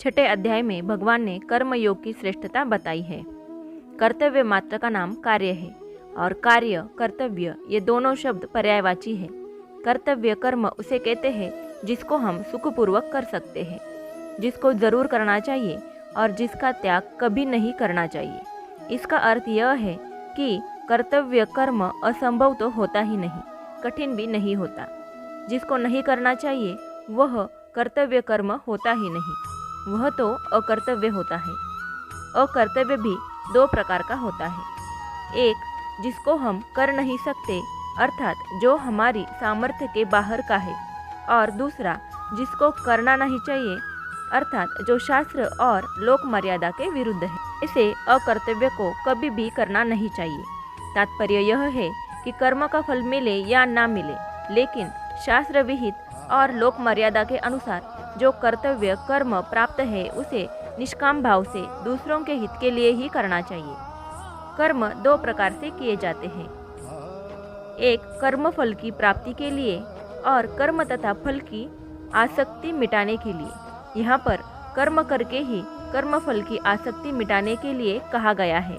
छठे अध्याय में भगवान ने कर्म योग की श्रेष्ठता बताई है। कर्तव्य मात्र का नाम कार्य है और कार्य कर्तव्य ये दोनों शब्द पर्यायवाची है। कर्तव्य कर्म उसे कहते हैं जिसको हम सुखपूर्वक कर सकते हैं, जिसको जरूर करना चाहिए और जिसका त्याग कभी नहीं करना चाहिए। इसका अर्थ यह है कि कर्तव्य कर्म असंभव तो होता ही नहीं, कठिन भी नहीं होता। जिसको नहीं करना चाहिए वह कर्तव्य कर्म होता ही नहीं, वह तो अकर्तव्य होता है। अकर्तव्य भी दो प्रकार का होता है। एक जिसको हम कर नहीं सकते अर्थात जो हमारी सामर्थ्य के बाहर का है, और दूसरा जिसको करना नहीं चाहिए अर्थात जो शास्त्र और लोक मर्यादा के विरुद्ध है। इसे अकर्तव्य को कभी भी करना नहीं चाहिए। तात्पर्य यह है कि कर्म का फल मिले या ना मिले, लेकिन शास्त्र विहित और लोक मर्यादा के अनुसार जो कर्तव्य कर्म प्राप्त है उसे निष्काम भाव से दूसरों के हित के लिए ही करना चाहिए। कर्म दो प्रकार से किए जाते हैं, एक कर्म फल की प्राप्ति के लिए और कर्म तथा फल की आसक्ति मिटाने के लिए। यहाँ पर कर्म करके ही कर्म फल की आसक्ति मिटाने के लिए कहा गया है,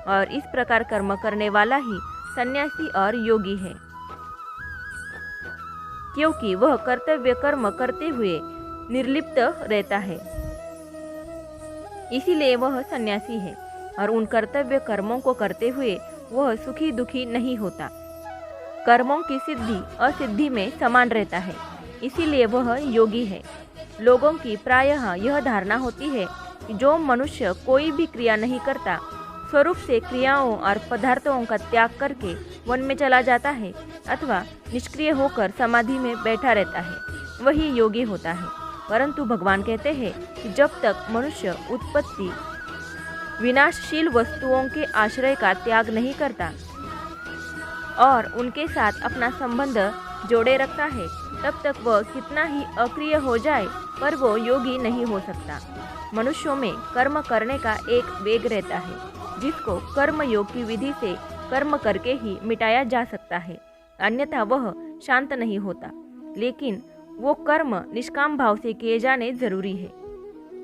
और इस प्रकार कर्म करने वाला ही सन्यासी और योगी है, क्योंकि वह कर्तव्य कर्म करते हुए निर्लिप्त रहता है, इसीलिए वह सन्यासी है। और उन कर्तव्य कर्मों को करते हुए वह सुखी दुखी नहीं होता। कर्मों की सिद्धि असिद्धि में समान रहता है, इसीलिए वह योगी है। लोगों की प्रायः यह धारणा होती है कि जो मनुष्य कोई भी क्रिया नहीं करता, स्वरूप से क्रियाओं और पदार्थों का त्याग करके वन में चला जाता है अथवा निष्क्रिय होकर समाधि में बैठा रहता है, वही योगी होता है। परंतु भगवान कहते हैं कि जब तक मनुष्य उत्पत्ति विनाशशील वस्तुओं के आश्रय का त्याग नहीं करता और उनके साथ अपना संबंध जोड़े रखता है, तब तक वह कितना ही अक्रिय हो जाए पर वो योगी नहीं हो सकता। मनुष्यों में कर्म करने का एक वेग रहता है, जिसको कर्म योग की विधि से कर्म करके ही मिटाया जा सकता है, अन्यथा वह शांत नहीं होता। लेकिन वो कर्म निष्काम भाव से किए जाने जरूरी है।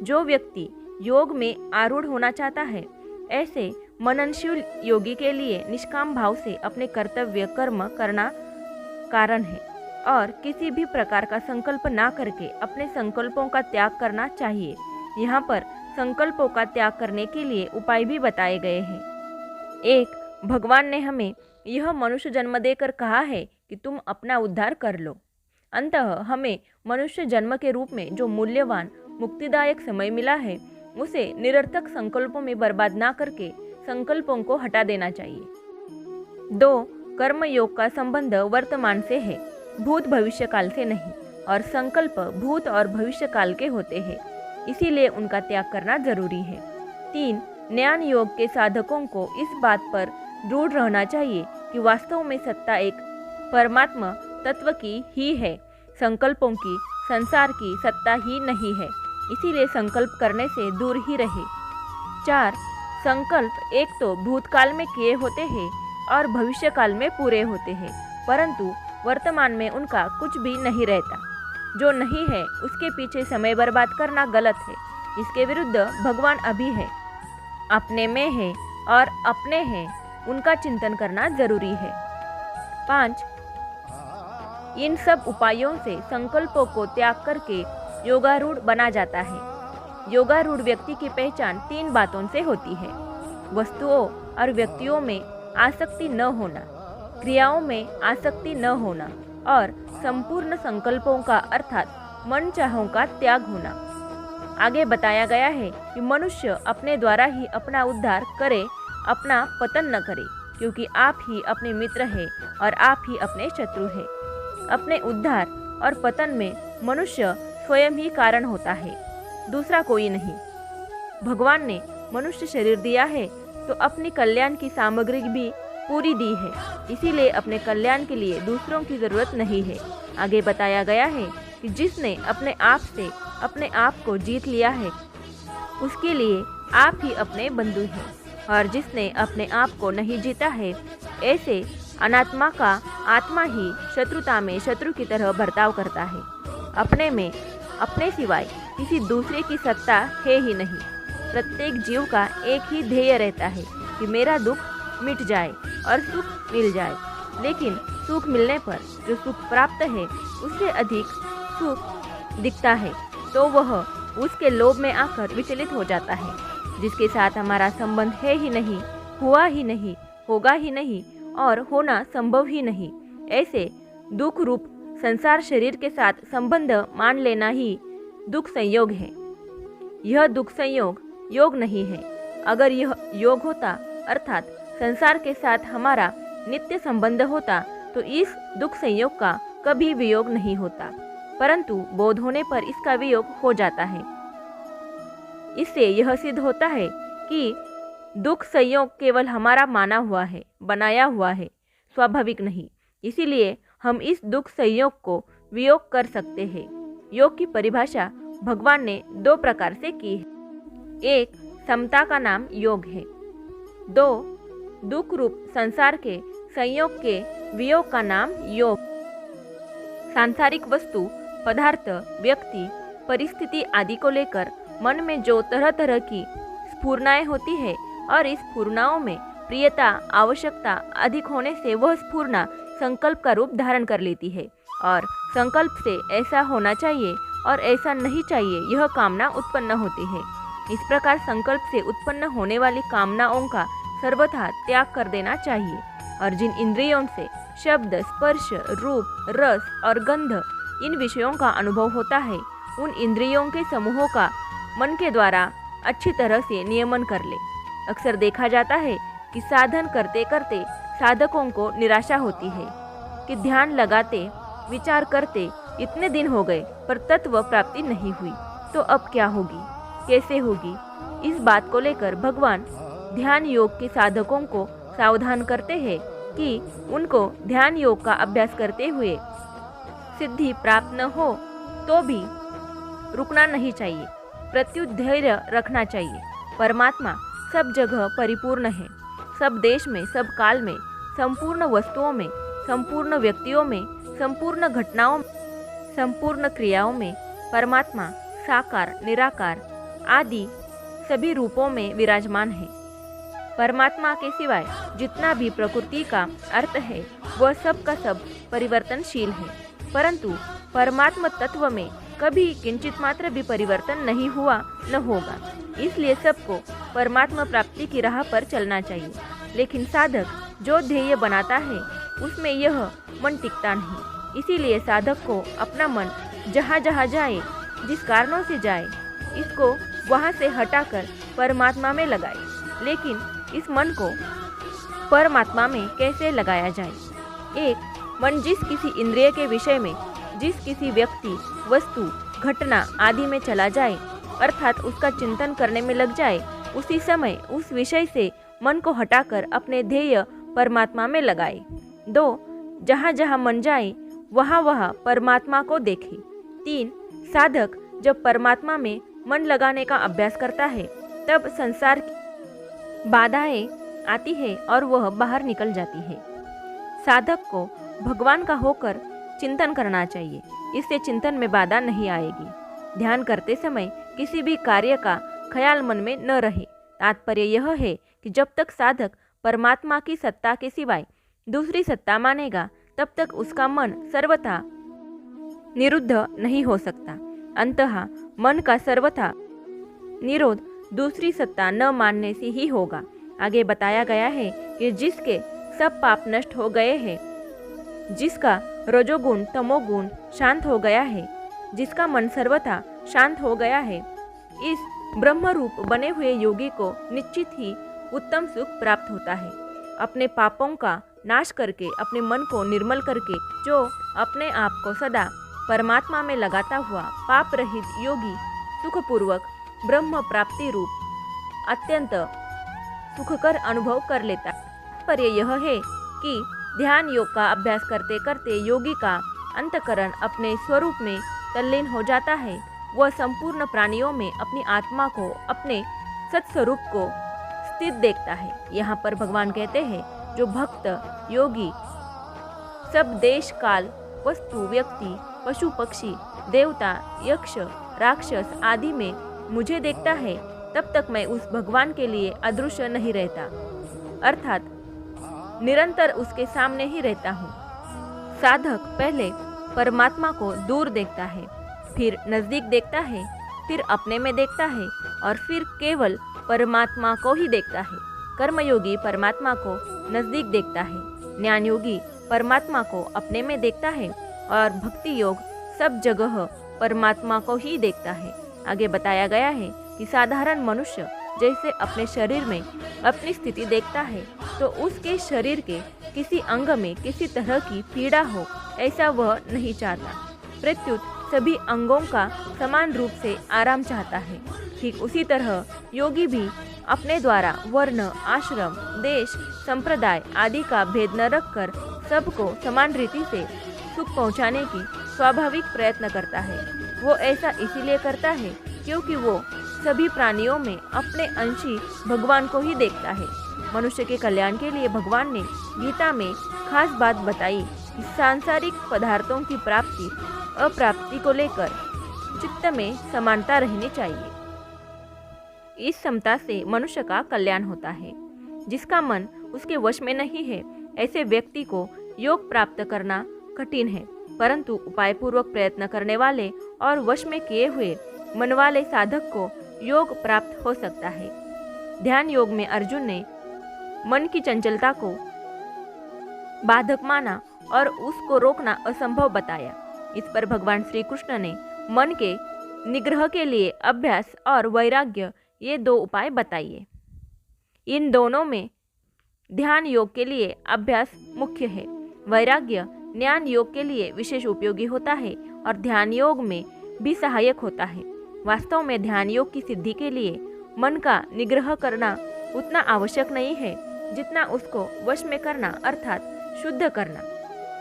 जो व्यक्ति योग में आरूढ़ होना चाहता है, ऐसे मननशील योगी के लिए निष्काम भाव से अपने कर्तव्य कर्म करना कारण है, और किसी भी प्रकार का संकल्प ना करके अपने संकल्पों का त्याग करना चाहिए। यहाँ पर संकल्पों का त्याग करने के लिए उपाय भी बताए गए हैं। एक, भगवान ने हमें यह मनुष्य जन्म देकर कहा है कि तुम अपना उद्धार कर लो। अंततः हमें मनुष्य जन्म के रूप में जो मूल्यवान मुक्तिदायक समय मिला है, उसे निरर्थक संकल्पों में बर्बाद ना करके संकल्पों को हटा देना चाहिए। 2, कर्म योग का संबंध वर्तमान से है, भूत भविष्य काल से नहीं, और संकल्प भूत और भविष्य काल के होते हैं, इसीलिए उनका त्याग करना जरूरी है। 3, ज्ञान योग के साधकों को इस बात पर दृढ़ रहना चाहिए कि वास्तव में सत्ता एक परमात्मा तत्व की ही है, संकल्पों की संसार की सत्ता ही नहीं है, इसीलिए संकल्प करने से दूर ही रहे। 4, संकल्प एक तो भूतकाल में किए होते हैं और भविष्य काल में पूरे होते हैं, परंतु वर्तमान में उनका कुछ भी नहीं रहता। जो नहीं है उसके पीछे समय बर्बाद करना गलत है। इसके विरुद्ध भगवान अभी है, अपने में है और अपने हैं, उनका चिंतन करना जरूरी है। 5, इन सब उपायों से संकल्पों को त्याग करके योगारूढ़ बना जाता है। योगारूढ़ व्यक्ति की पहचान 3 बातों से होती है: वस्तुओं और व्यक्तियों में आसक्ति न होना, क्रियाओं में आसक्ति न होना, और संपूर्ण संकल्पों का अर्थात मन चाहों का त्याग होना। आगे बताया गया है कि मनुष्य अपने द्वारा ही अपना उद्धार करे, अपना पतन न करे, क्योंकि आप ही अपने मित्र हैं और आप ही अपने शत्रु हैं। अपने उद्धार और पतन में मनुष्य स्वयं ही कारण होता है, दूसरा कोई नहीं। भगवान ने मनुष्य शरीर दिया है तो अपनी कल्याण की सामग्री भी पूरी दी है, इसीलिए अपने कल्याण के लिए दूसरों की जरूरत नहीं है। आगे बताया गया है कि जिसने अपने आप से अपने आप को जीत लिया है, उसके लिए आप ही अपने बंधु हैं, और जिसने अपने आप को नहीं जीता है, ऐसे अनात्मा का आत्मा ही शत्रुता में शत्रु की तरह बर्ताव करता है। अपने में अपने सिवाय किसी दूसरे की सत्ता है ही नहीं। प्रत्येक जीव का एक ही ध्येय रहता है कि मेरा दुख मिट जाए और सुख मिल जाए। लेकिन सुख मिलने पर जो सुख प्राप्त है उससे अधिक सुख दिखता है तो वह उसके लोभ में आकर विचलित हो जाता है। जिसके साथ हमारा संबंध है ही नहीं, हुआ ही नहीं, होगा ही नहीं और होना संभव ही नहीं, ऐसे दुख रूप संसार शरीर के साथ संबंध मान लेना ही दुख संयोग है। यह दुख संयोग योग नहीं है। अगर यह योग होता अर्थात संसार के साथ हमारा नित्य संबंध होता तो इस दुख संयोग का कभी वियोग नहीं होता, परंतु बोध होने पर इसका वियोग हो जाता है। इससे यह सिद्ध होता है कि दुख संयोग केवल हमारा माना हुआ है, बनाया हुआ है, स्वाभाविक नहीं। इसीलिए हम इस दुख संयोग को वियोग कर सकते हैं। योग की परिभाषा भगवान ने दो प्रकार से की है। एक, समता का नाम योग है। दो, दुख रूप संसार के संयोग के वियोग का नाम योग। सांसारिक वस्तु, पदार्थ, व्यक्ति, परिस्थिति आदि को लेकर मन में जो तरह तरह की स्फुरनाएं होती है और इस स्फुरनाओं में प्रियता, आवश्यकता अधिक होने से वह स्फुरना संकल्प का रूप धारण कर लेती है और संकल्प से ऐसा होना चाहिए और ऐसा नहीं चाहिए यह कामना उत्पन्न होती है। इस प्रकार संकल्प से उत्पन्न होने वाली कामनाओं का सर्वथा त्याग कर देना चाहिए और जिन इंद्रियों से शब्द, स्पर्श, रूप, रस और गंध इन विषयों का अनुभव होता है उन इंद्रियों के समूहों का मन के द्वारा अच्छी तरह से नियमन कर ले। अक्सर देखा जाता है कि साधन करते करते साधकों को निराशा होती है कि ध्यान लगाते, विचार करते इतने दिन हो गए पर तत्व प्राप्ति नहीं हुई, तो अब क्या होगी, कैसे होगी। इस बात को लेकर भगवान ध्यान योग के साधकों को सावधान करते हैं कि उनको ध्यान योग का अभ्यास करते हुए सिद्धि प्राप्त न हो तो भी रुकना नहीं चाहिए, प्रत्युत धैर्य रखना चाहिए। परमात्मा सब जगह परिपूर्ण है, सब देश में, सब काल में, संपूर्ण वस्तुओं में, संपूर्ण व्यक्तियों में, संपूर्ण घटनाओं में, संपूर्ण क्रियाओं में परमात्मा साकार, निराकार आदि सभी रूपों में विराजमान है। परमात्मा के सिवाय जितना भी प्रकृति का अर्थ है वह सब का सब परिवर्तनशील है, परंतु परमात्मा तत्व में कभी किंचित मात्र भी परिवर्तन नहीं हुआ न होगा। इसलिए सबको परमात्मा प्राप्ति की राह पर चलना चाहिए। लेकिन साधक जो ध्येय बनाता है उसमें यह मन टिकता नहीं। इसीलिए साधक को अपना मन जहाँ जहाँ जाए, जिस कारणों से जाए, इसको वहाँ से हटाकर परमात्मा में लगाए। लेकिन इस मन को परमात्मा में कैसे लगाया जाए? एक, मन जिस किसी इंद्रिय के विषय में, जिस किसी व्यक्ति, वस्तु, घटना आदि में चला जाए अर्थात उसका चिंतन करने में लग जाए, उसी समय उस विषय से मन को हटाकर अपने ध्येय परमात्मा में लगाए। दो, जहाँ जहाँ मन जाए वहाँ वहाँ परमात्मा को देखे। तीन, साधक जब परमात्मा में मन लगाने का अभ्यास करता है तब संसार की बाधाएं आती है और वह बाहर निकल जाती है। साधक को भगवान का होकर चिंतन करना चाहिए, इससे चिंतन में बाधा नहीं आएगी। ध्यान करते समय किसी भी कार्य का ख्याल मन में न रहे। तात्पर्य यह है कि जब तक साधक परमात्मा की सत्ता के सिवाय दूसरी सत्ता मानेगा तब तक उसका मन सर्वथा निरुद्ध नहीं हो सकता। अंततः मन का सर्वथा निरोध दूसरी सत्ता न मानने से ही होगा। आगे बताया गया है कि जिसके सब पाप नष्ट हो गए हैं, जिसका रजोगुण तमोगुण शांत हो गया है, जिसका मन सर्वथा शांत हो गया है, इस ब्रह्म रूप बने हुए योगी को निश्चित ही उत्तम सुख प्राप्त होता है। अपने पापों का नाश करके, अपने मन को निर्मल करके जो अपने आप को सदा परमात्मा में लगाता हुआ पाप रहित योगी सुखपूर्वक ब्रह्म प्राप्ति रूप अत्यंत सुखकर अनुभव कर लेता है। पर यह है कि ध्यान योग का अभ्यास करते करते योगी का अंतकरण अपने स्वरूप में तल्लीन हो जाता है। वह संपूर्ण प्राणियों में अपनी आत्मा को, अपने सत्स्वरूप को स्थित देखता है। यहाँ पर भगवान कहते हैं जो भक्त योगी सब देश, काल, वस्तु, व्यक्ति, पशु, पक्षी देवता, यक्ष, राक्षस आदि में मुझे देखता है, तब तक मैं उस भगवान के लिए अदृश्य नहीं रहता, अर्थात निरंतर उसके सामने ही रहता हूँ। साधक पहले परमात्मा को दूर देखता है, फिर नजदीक देखता है, फिर अपने में देखता है और फिर केवल परमात्मा को ही देखता है। कर्मयोगी परमात्मा को नजदीक देखता है, ज्ञान योगी परमात्मा को अपने में देखता है और भक्ति योग सब जगह परमात्मा को ही देखता है। आगे बताया गया है कि साधारण मनुष्य जैसे अपने शरीर में अपनी स्थिति देखता है, तो उसके शरीर के किसी अंग में किसी तरह की पीड़ा हो, ऐसा वह नहीं चाहता। प्रत्युत सभी अंगों का समान रूप से आराम चाहता है। ठीक उसी तरह योगी भी अपने द्वारा वर्ण, आश्रम, देश, संप्रदाय आदि का भेद न रखकर सबको समान रीति से सुख पहुंचाने की स्वाभाविक प्रयत्न करता है। वो ऐसा इसीलिए करता है क्योंकि वो सभी प्राणियों में अपने अंशी भगवान को ही देखता है। मनुष्य के कल्याण के लिए भगवान ने गीता में खास बात बताई कि सांसारिक पदार्थों की प्राप्ति अप्राप्ति को लेकर चित्त में समानता रहनी चाहिए। इस समता से मनुष्य का कल्याण होता है। जिसका मन उसके वश में नहीं है, ऐसे व्यक्ति को योग प्राप्त करना कठिन है, परंतु उपायपूर्वक प्रयत्न करने वाले और वश में किए हुए मन वाले साधक को योग प्राप्त हो सकता है। ध्यान योग में अर्जुन ने मन की चंचलता को बाधक माना और उसको रोकना असंभव बताया। इस पर भगवान श्री कृष्ण ने मन के निग्रह के लिए अभ्यास और वैराग्य ये दो उपाय बताइए। इन दोनों में ध्यान योग के लिए अभ्यास मुख्य है, वैराग्य ज्ञान योग के लिए विशेष उपयोगी होता है और ध्यान योग में भी सहायक होता है। वास्तव में ध्यान योग की सिद्धि के लिए मन का निग्रह करना उतना आवश्यक नहीं है जितना उसको वश में करना अर्थात शुद्ध करना।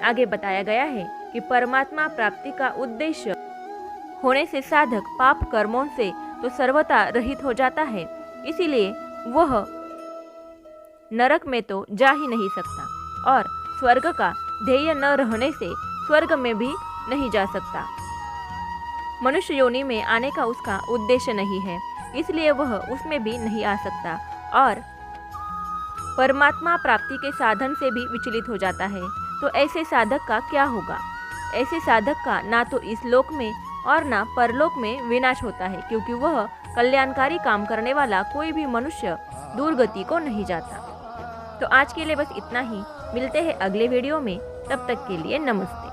आगे बताया गया है कि परमात्मा प्राप्ति का उद्देश्य होने से साधक पाप कर्मों से तो सर्वथा रहित हो जाता है, इसीलिए वह नरक में तो जा ही नहीं सकता और स्वर्ग का ध्येय न रहने से स्वर्ग में भी नहीं जा सकता। मनुष्य योनि में आने का उसका उद्देश्य नहीं है, इसलिए वह उसमें भी नहीं आ सकता और परमात्मा प्राप्ति के साधन से भी विचलित हो जाता है। तो ऐसे साधक का क्या होगा? ऐसे साधक का ना तो इस लोक में और ना परलोक में विनाश होता है, क्योंकि वह कल्याणकारी काम करने वाला कोई भी मनुष्य दुर्गति को नहीं जाता। तो आज के लिए बस इतना ही। मिलते हैं अगले वीडियो में, तब तक के लिए नमस्ते।